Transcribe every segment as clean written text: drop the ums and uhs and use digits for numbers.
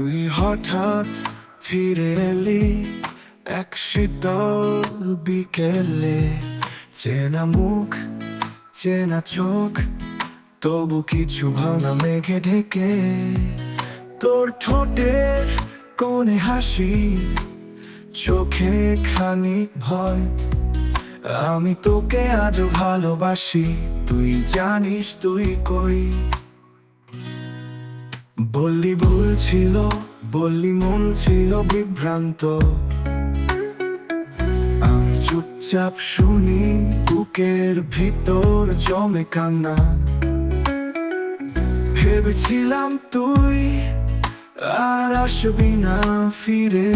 তুই হঠাৎ ফিরে এলি এক শীতল বিকেলে, চেনা মুখ চেনা চোখ, তবু কিছু ভাঙা মেঘে ঢেকে। তোর ঠোঁটের কোণে হাসি, চোখে খানিক ভয়। আমি তোকে আজও ভালোবাসি, তুই জানিস তুই কই। বললি ভুল ছিল, বললি মন ছিল বিভ্রান্ত। আমি চুপচাপ শুনি, বুকের ভিতর জমে কান্না। ভেবেছিলাম তুই আর আসবি না ফিরে,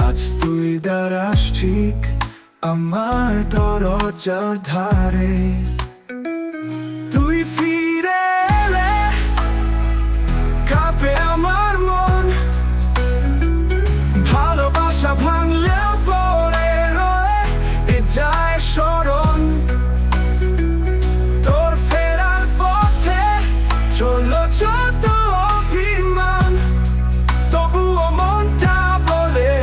আজ তুই দাঁড়াস ঠিক আমার দরজার ধারে। তুই ফিরে এলে কাঁপে আমার মন, ভালোবাসা ভাঙলেও পড়ে রয়ে যায় স্মরণ। তোর ফেরার পথে চললো যত অভিমান, তবুও মনটা বলে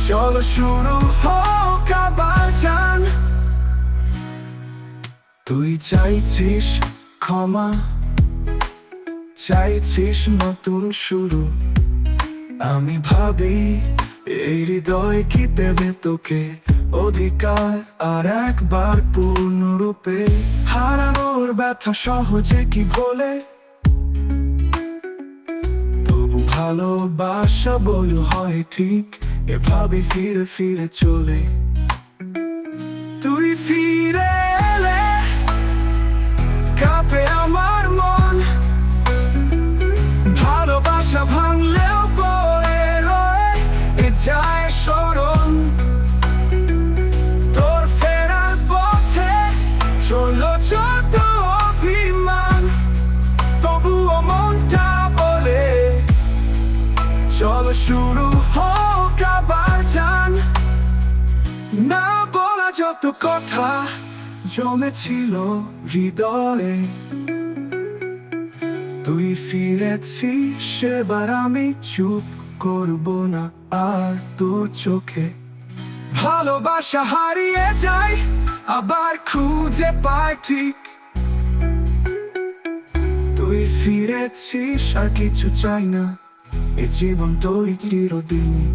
চলো শুরু হোক আবার জান। তুই চাইছিস ক্ষমা, চাইছিস নতুন শুরু। আমি ভাবি এই হৃদয় কি দেবে তোকে অধিকার আর একবার পূর্ণরূপে। হারানোর ব্যথা সহজে কি ভোলে, তবু ভালোবাসা বলু হয় ঠিক এভাবে ফিরে ফিরে চলে। তুই ফিরে এলে কাঁপে আমার মন, ভালোবাসা ভাঙলেও পড়ে রয়ে যায় স্মরণ। তোর ফেরার পথে চললো যত অভিমান, তবুও মনটা বলে চলো শুরু হোক আবার জান। না বলা যত কথা জমেছিল হৃদয়ে, তুই ফিরেছিস সেবার আমি চুপ করব না আর তোর চোখে। ভালোবাসা হারিয়ে যায় আবার খুঁজে পায় ঠিক, তুই ফিরেছিস আর কিছু চাই না, এ জীবন তোরই চিরদিনই।